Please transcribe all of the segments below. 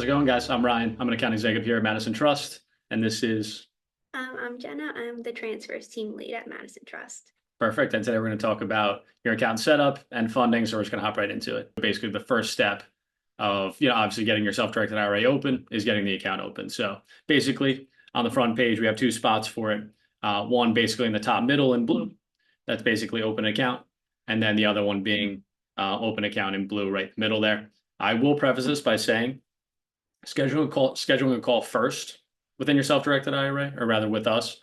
How's it going, guys? I'm Ryan. I'm an account executive here at Madison Trust, and this is I'm Jenna. I'm the transfers team lead at Madison Trust. perfect. And today we're going to talk about your account setup and funding. So we're just going to hop right into it. Basically, the first step of, obviously getting your self-directed IRA open is getting the account open. So basically, on the front page, we have two spots for it. One basically in the top middle in blue, that's basically open account, and then the other one being open account in blue right in the middle there. I will preface this by saying scheduling a call first within your self-directed IRA, or rather with us,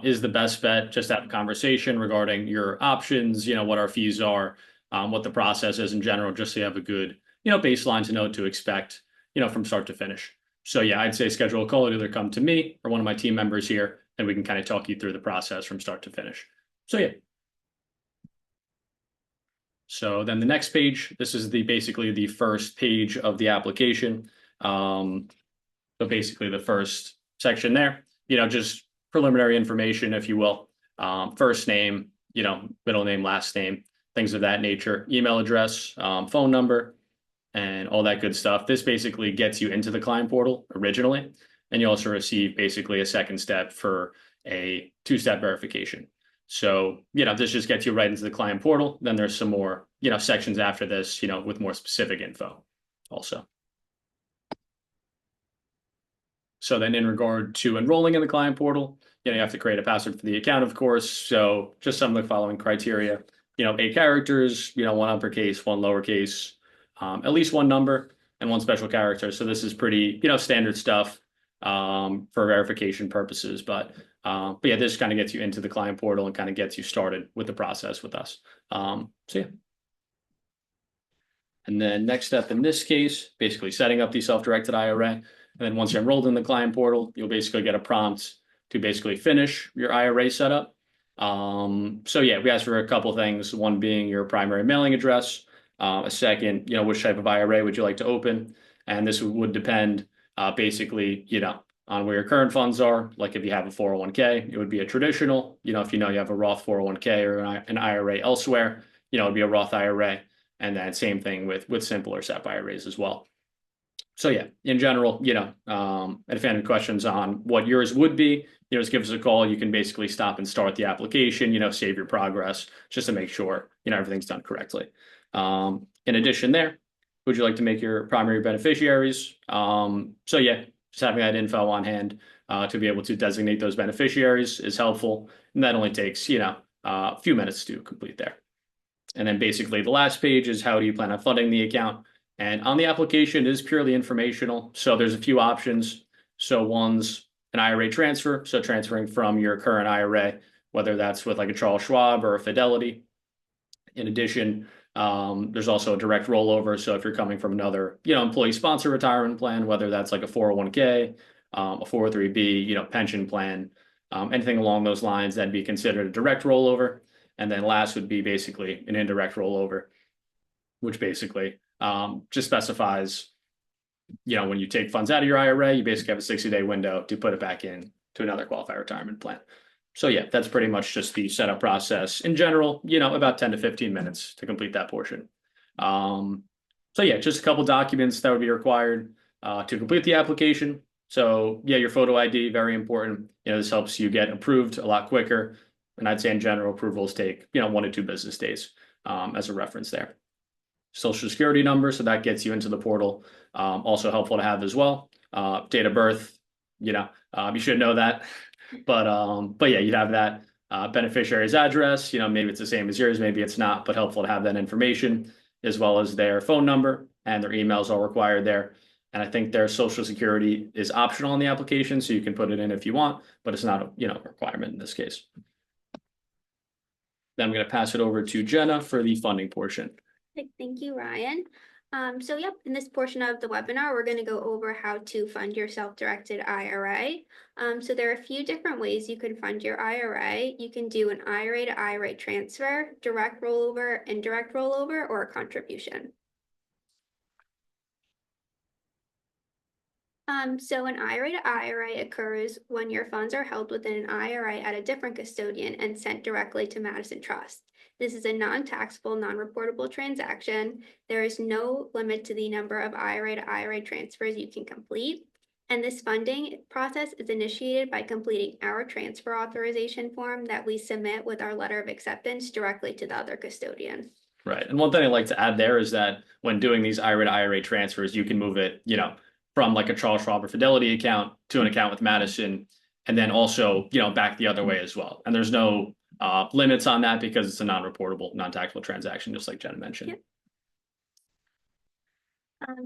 is the best bet. Just have a conversation regarding your options, what our fees are, what the process is in general, just so you have a good, baseline to know what to expect, from start to finish. So yeah, I'd say schedule a call. It'll either come to me or one of my team members here, and we can kind of talk you through the process from start to finish. So yeah. So then the next page, this is basically the first page of the application. So basically the first section there, just preliminary information, if you will. First name, middle name, last name, things of that nature, email address, phone number, and all that good stuff. This basically gets you into the client portal originally, and you also receive basically a second step for a two-step verification. So, this just gets you right into the client portal. Then there's some more, sections after this, with more specific info also. So then in regard to enrolling in the client portal, you have to create a password for the account, of course. So just some of the following criteria, 8 characters, 1 uppercase, 1 lowercase, at least 1 number and 1 special character. So this is pretty, standard stuff for verification purposes. But yeah, this kind of gets you into the client portal and kind of gets you started with the process with us. So yeah. And then next step in this case, basically setting up the self-directed IRA. And then once you're enrolled in the client portal, you'll basically get a prompt to basically finish your IRA setup. So yeah, we asked for a couple things, one being your primary mailing address, a second, which type of IRA would you like to open? And this would depend basically, on where your current funds are. Like if you have a 401k, it would be a traditional, if you have a Roth 401k or an IRA elsewhere, it'd be a Roth IRA. And then same thing with simple or SEP IRAs as well. So yeah, in general, and if you have any questions on what yours would be, just give us a call. You can basically stop and start the application, save your progress just to make sure, everything's done correctly. In addition there, would you like to make your primary beneficiaries? So yeah, just having that info on hand to be able to designate those beneficiaries is helpful. And that only takes, a few minutes to complete there. And then basically the last page is how do you plan on funding the account? And on the application, it is purely informational. So there's a few options. So one's an IRA transfer. So transferring from your current IRA, whether that's with like a Charles Schwab or a Fidelity. In addition, there's also a direct rollover. So if you're coming from another, employee sponsor retirement plan, whether that's like a 401k, a 403b, pension plan, anything along those lines, that'd be considered a direct rollover. And then last would be basically an indirect rollover, which basically just specifies, when you take funds out of your IRA, you basically have a 60-day window to put it back in to another qualified retirement plan. So yeah, that's pretty much just the setup process in general, about 10 to 15 minutes to complete that portion. So yeah, just a couple documents that would be required to complete the application. So yeah, your photo ID, very important. This helps you get approved a lot quicker. And I'd say in general, approvals take, 1 to 2 business days as a reference there. Social security number, so that gets you into the portal. Also helpful to have as well. Date of birth, you should know that. But yeah, you'd have that. Beneficiary's address, maybe it's the same as yours, maybe it's not, but helpful to have that information, as well as their phone number and their emails all required there. And I think their social security is optional on the application, so you can put it in if you want, but it's not a requirement in this case. Then I'm going to pass it over to Jenna for the funding portion. Thank you, Ryan. So yep, in this portion of the webinar, we're going to go over how to fund your self-directed IRA. So there are a few different ways you can fund your IRA. You can do an IRA to IRA transfer, direct rollover, indirect rollover, or a contribution. So an IRA to IRA occurs when your funds are held within an IRA at a different custodian and sent directly to Madison Trust. This is a non-taxable, non-reportable transaction. There is no limit to the number of IRA to IRA transfers you can complete. And this funding process is initiated by completing our transfer authorization form that we submit with our letter of acceptance directly to the other custodian. Right. And one thing I'd like to add there is that when doing these IRA to IRA transfers, you can move it, from like a Charles Schwab or Fidelity account to an account with Madison, and then also, back the other way as well. And there's no limits on that because it's a non-reportable, non-taxable transaction, just like Jenna mentioned. Yep.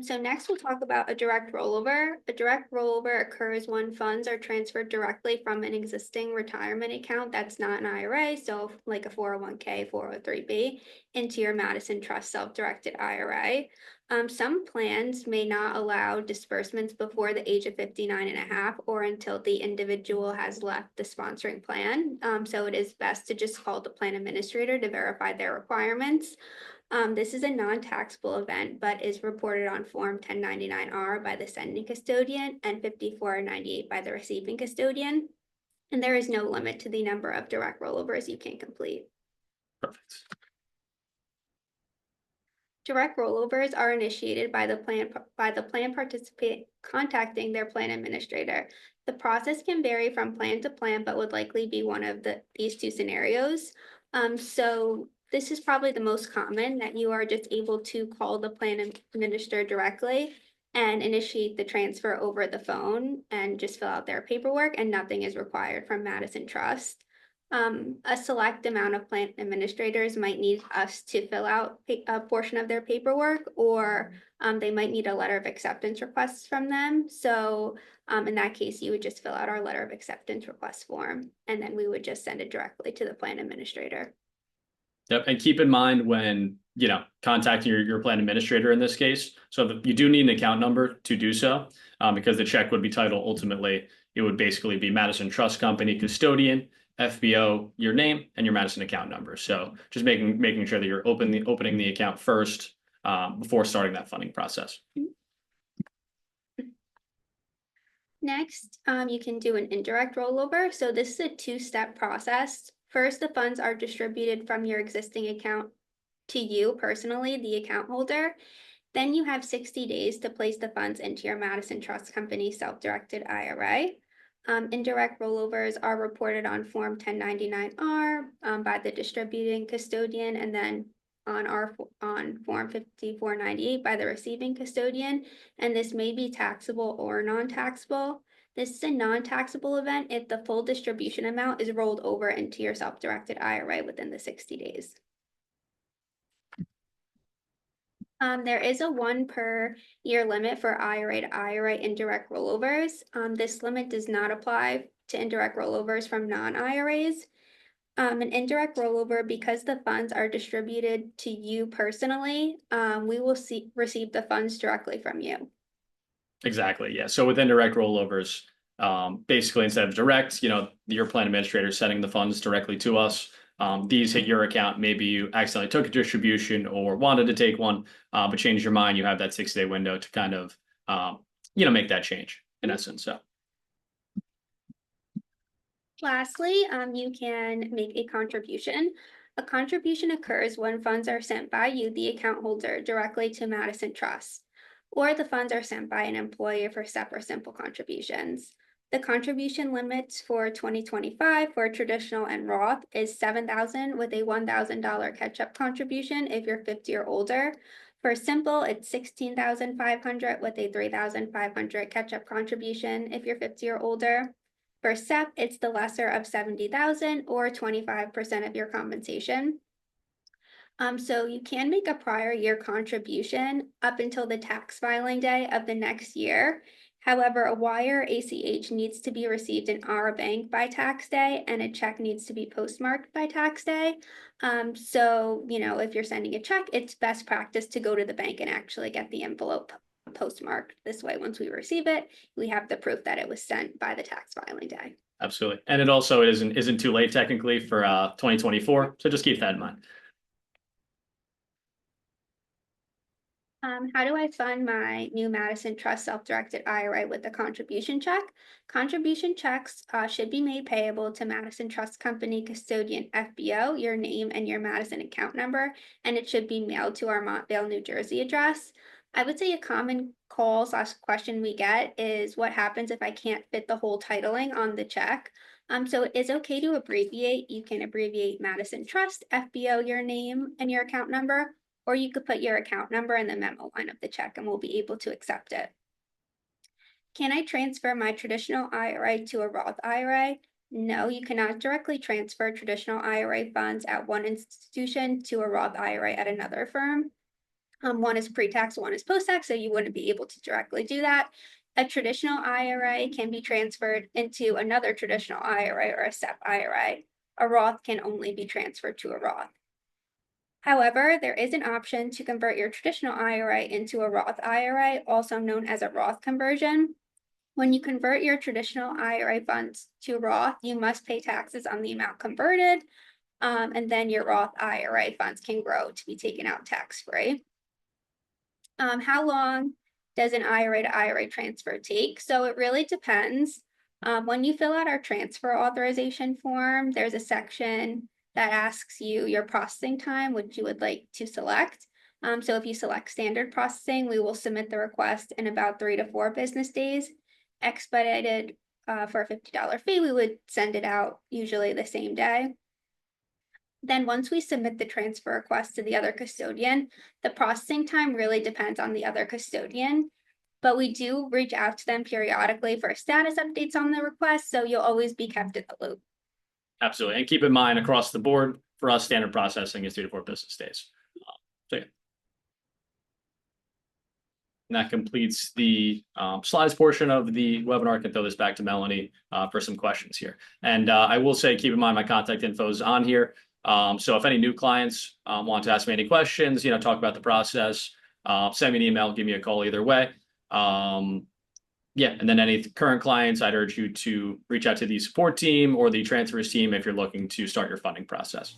So next we'll talk about a direct rollover. A direct rollover occurs when funds are transferred directly from an existing retirement account that's not an IRA, so like a 401k, 403b, into your Madison Trust self-directed IRA. Some plans may not allow disbursements before the age of 59 and a half or until the individual has left the sponsoring plan. So it is best to just call the plan administrator to verify their requirements. This is a non-taxable event, but is reported on Form 1099-R by the sending custodian and 5498 by the receiving custodian. And there is no limit to the number of direct rollovers you can complete. Perfect. Direct rollovers are initiated by the plan participant contacting their plan administrator. The process can vary from plan to plan, but would likely be one of these two scenarios. So this is probably the most common, that you are just able to call the plan administrator directly and initiate the transfer over the phone and just fill out their paperwork, and nothing is required from Madison Trust. A select amount of plan administrators might need us to fill out a portion of their paperwork, or they might need a letter of acceptance requests from them. So in that case, you would just fill out our letter of acceptance request form, and then we would just send it directly to the plan administrator. Yep. And keep in mind when, contacting your plan administrator in this case. So you do need an account number to do so, because the check would be titled ultimately, it would basically be Madison Trust Company Custodian, FBO, your name, and your Madison account number. So just making sure that you're opening the account first before starting that funding process. Next, you can do an indirect rollover. So this is a two-step process. First, the funds are distributed from your existing account to you personally, the account holder. Then you have 60 days to place the funds into your Madison Trust Company self-directed IRA. Indirect rollovers are reported on Form 1099-R by the distributing custodian, and then on Form 5498 by the receiving custodian, and this may be taxable or non-taxable. This is a non-taxable event if the full distribution amount is rolled over into your self-directed IRA within the 60 days. There is a 1 per year limit for IRA to IRA indirect rollovers. This limit does not apply to indirect rollovers from non-IRAs. An indirect rollover, because the funds are distributed to you personally, we will receive the funds directly from you. Exactly. Yeah. So with indirect rollovers, basically instead of direct, your plan administrator is sending the funds directly to us. These hit your account. Maybe you accidentally took a distribution or wanted to take one, but changed your mind. You have that 6-day window to kind of, make that change in essence. So. Lastly, you can make a contribution. A contribution occurs when funds are sent by you, the account holder, directly to Madison Trust, or the funds are sent by an employer for SEP or simple contributions. The contribution limits for 2025 for traditional and Roth is $7,000 with a $1,000 catch-up contribution if you're 50 or older. For simple, it's $16,500 with a $3,500 catch-up contribution if you're 50 or older. For SEP, it's the lesser of $70,000 or 25% of your compensation. So you can make a prior year contribution up until the tax filing day of the next year. However, a wire ACH needs to be received in our bank by tax day, and a check needs to be postmarked by tax day. So, if you're sending a check, it's best practice to go to the bank and actually get the envelope postmarked. This way, once we receive it, we have the proof that it was sent by the tax filing day. Absolutely. And it also isn't too late technically for 2024. So just keep that in mind. How do I fund my new Madison Trust self-directed IRA with a contribution check? Contribution checks should be made payable to Madison Trust Company custodian FBO, your name and your Madison account number, and it should be mailed to our Montvale, New Jersey address. I would say a common call/question we get is what happens if I can't fit the whole titling on the check. So it is okay to abbreviate. You can abbreviate Madison Trust, FBO, your name and your account number, or you could put your account number in the memo line of the check and we'll be able to accept it. Can I transfer my traditional IRA to a Roth IRA? No, you cannot directly transfer traditional IRA funds at one institution to a Roth IRA at another firm. One is pre-tax, one is post-tax, so you wouldn't be able to directly do that. A traditional IRA can be transferred into another traditional IRA or a SEP IRA. A Roth can only be transferred to a Roth. However, there is an option to convert your traditional IRA into a Roth IRA, also known as a Roth conversion. When you convert your traditional IRA funds to Roth, you must pay taxes on the amount converted, and then your Roth IRA funds can grow to be taken out tax-free. How long does an IRA to IRA transfer take? So it really depends. When you fill out our transfer authorization form, there's a section that asks you your processing time, which you would like to select. So if you select standard processing, we will submit the request in about 3 to 4 business days. Expedited for a $50 fee, we would send it out usually the same day. Then once we submit the transfer request to the other custodian, the processing time really depends on the other custodian, but we do reach out to them periodically for status updates on the request, so you'll always be kept in the loop. Absolutely. And keep in mind, across the board, for us, standard processing is 3 to 4 business days. So yeah. And that completes the slides portion of the webinar. I can throw this back to Melanie for some questions here. And I will say, keep in mind, my contact info is on here. So if any new clients want to ask me any questions, talk about the process, send me an email, give me a call either way. Yeah, and then any current clients, I'd urge you to reach out to the support team or the transfers team if you're looking to start your funding process.